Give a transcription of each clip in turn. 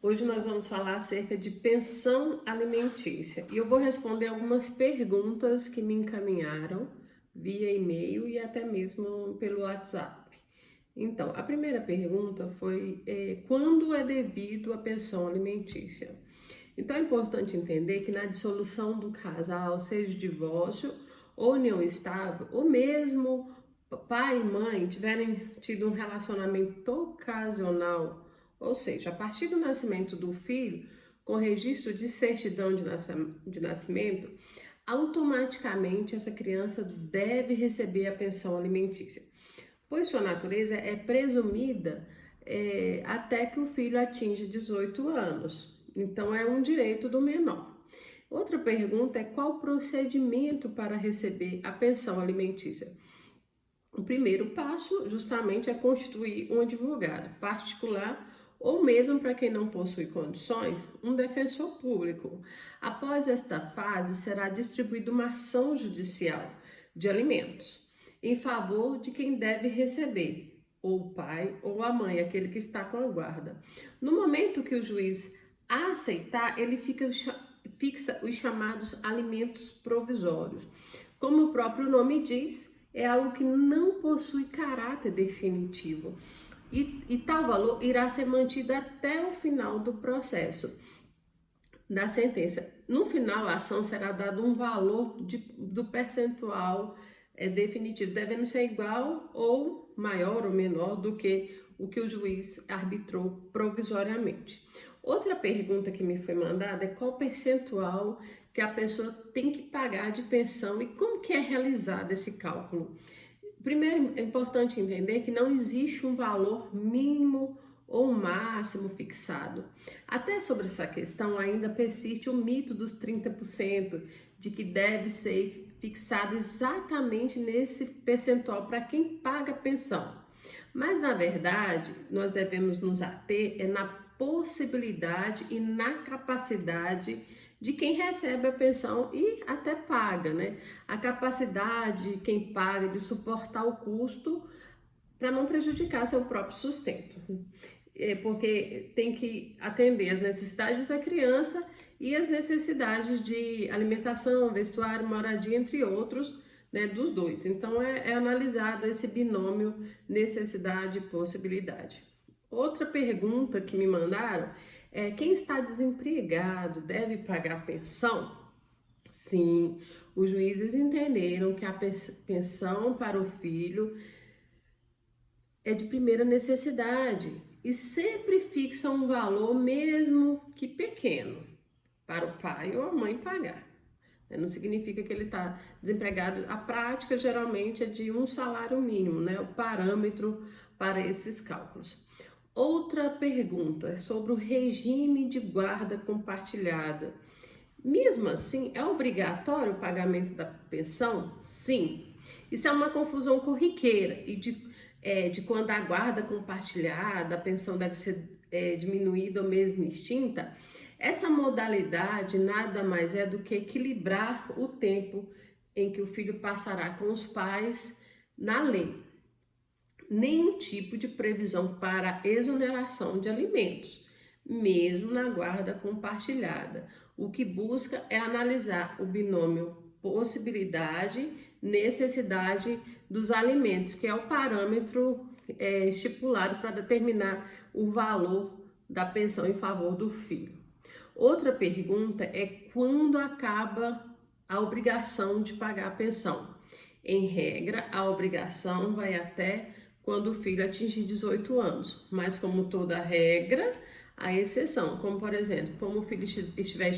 Hoje nós vamos falar acerca de pensão alimentícia e eu vou responder algumas perguntas que me encaminharam via e-mail e até mesmo pelo WhatsApp. Então, a primeira pergunta foi quando é devido a pensão alimentícia? Então é importante entender que na dissolução do casal, seja divórcio ou união estável, ou mesmo pai e mãe tiverem tido um relacionamento ocasional, ou seja, a partir do nascimento do filho, com registro de certidão de nascimento, automaticamente essa criança deve receber a pensão alimentícia, pois sua natureza é presumida até que o filho atinja 18 anos. Então, é um direito do menor. Outra pergunta é qual o procedimento para receber a pensão alimentícia? O primeiro passo, justamente, é constituir um advogado particular ou mesmo para quem não possui condições, um defensor público. Após esta fase, será distribuída uma ação judicial de alimentos em favor de quem deve receber, ou o pai ou a mãe, aquele que está com a guarda. No momento que o juiz aceitar, ele fixa os chamados alimentos provisórios. Como o próprio nome diz, é algo que não possui caráter definitivo e tal valor irá ser mantido até o final do processo da sentença. No final, a ação será dado um valor do percentual definitivo, devendo ser igual ou maior ou menor do que o que o juiz arbitrou provisoriamente. Outra pergunta que me foi mandada é qual percentual que a pessoa tem que pagar de pensão e como que é realizado esse cálculo. Primeiro, é importante entender que não existe um valor mínimo ou máximo fixado. Até sobre essa questão ainda persiste o mito dos 30%, de que deve ser fixado exatamente nesse percentual para quem paga pensão. Mas, na verdade, nós devemos nos ater na possibilidade e na capacidade de quem recebe a pensão e até paga, né? A capacidade de quem paga de suportar o custo para não prejudicar seu próprio sustento. Porque tem que atender as necessidades da criança e as necessidades de alimentação, vestuário, moradia, entre outros, né, dos dois. Então é analisado esse binômio necessidade e possibilidade. Outra pergunta que me mandaram é: quem está desempregado deve pagar pensão? Sim, os juízes entenderam que a pensão para o filho é de primeira necessidade e sempre fixa um valor, mesmo que pequeno, para o pai ou a mãe pagar. Não significa que ele está desempregado. A prática geralmente é de um salário mínimo, né? O parâmetro para esses cálculos. Outra pergunta é sobre o regime de guarda compartilhada. Mesmo assim, é obrigatório o pagamento da pensão? Sim. Isso é uma confusão corriqueira e de quando a guarda compartilhada, a pensão deve ser diminuída ou mesmo extinta. Essa modalidade nada mais é do que equilibrar o tempo em que o filho passará com os pais na lei. Nenhum tipo de previsão para exoneração de alimentos, mesmo na guarda compartilhada. O que busca é analisar o binômio possibilidade, necessidade dos alimentos, que é o parâmetro estipulado para determinar o valor da pensão em favor do filho. Outra pergunta é quando acaba a obrigação de pagar a pensão. Em regra, a obrigação vai até quando o filho atingir 18 anos, mas como toda regra, há exceção, como por exemplo, como o filho estiver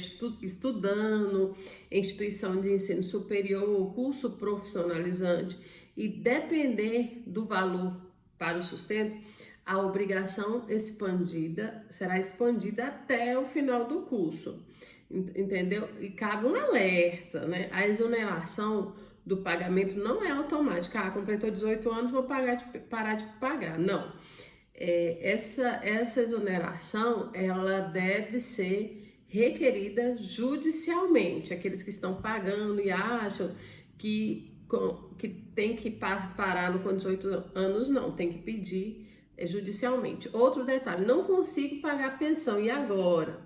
estudando em instituição de ensino superior, curso profissionalizante e depender do valor para o sustento, a obrigação será expandida até o final do curso, entendeu? E cabe um alerta, né? A exoneração do pagamento não é automática. Completou 18 anos, vou parar de pagar. Não. Essa exoneração, ela deve ser requerida judicialmente. Aqueles que estão pagando e acham que tem que parar com 18 anos, não. Tem que pedir judicialmente. Outro detalhe, não consigo pagar a pensão, e agora?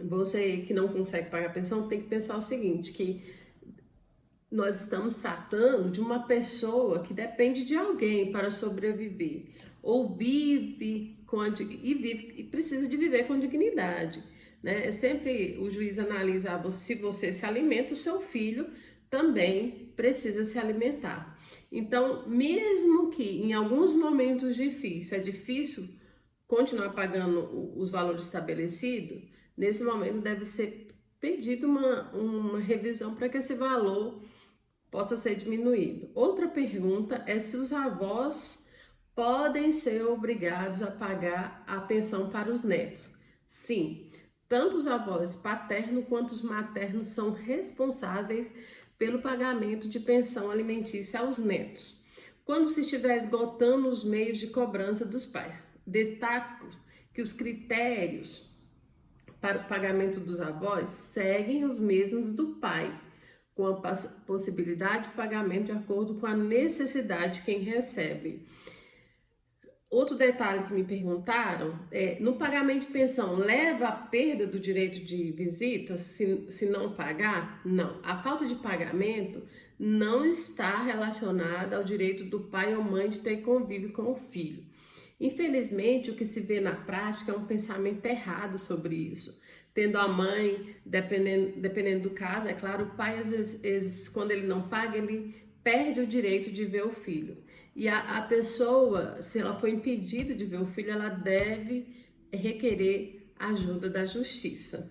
Você que não consegue pagar a pensão tem que pensar o seguinte, que nós estamos tratando de uma pessoa que depende de alguém para sobreviver, ou vive e precisa de viver com dignidade, né? É sempre o juiz analisa se você se alimenta, o seu filho também precisa se alimentar. Então, mesmo que em alguns momentos difíceis, é difícil continuar pagando os valores estabelecidos, nesse momento deve ser pedido uma revisão para que esse valor possa ser diminuído. Outra pergunta é se os avós podem ser obrigados a pagar a pensão para os netos. Sim, tanto os avós paterno quanto os maternos são responsáveis pelo pagamento de pensão alimentícia aos netos, quando se estiver esgotando os meios de cobrança dos pais. Destaco que os critérios para o pagamento dos avós seguem os mesmos do pai, com a possibilidade de pagamento de acordo com a necessidade de quem recebe. Outro detalhe que me perguntaram no pagamento de pensão, leva à perda do direito de visita se não pagar? Não. A falta de pagamento não está relacionada ao direito do pai ou mãe de ter convívio com o filho. Infelizmente, o que se vê na prática é um pensamento errado sobre isso. Tendo a mãe, dependendo do caso, é claro, o pai, às vezes, quando ele não paga, ele perde o direito de ver o filho. E a pessoa, se ela for impedida de ver o filho, ela deve requerer ajuda da justiça.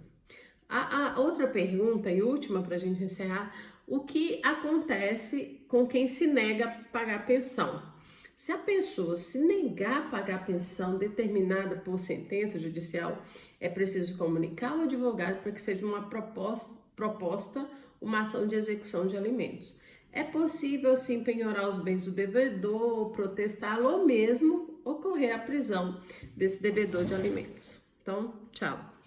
A outra pergunta e última para a gente encerrar, o que acontece com quem se nega a pagar a pensão? Se a pessoa se negar a pagar a pensão determinada por sentença judicial, é preciso comunicar ao advogado para que seja uma proposta uma ação de execução de alimentos. É possível, assim, penhorar os bens do devedor, protestá-lo ou mesmo ocorrer a prisão desse devedor de alimentos. Então, tchau!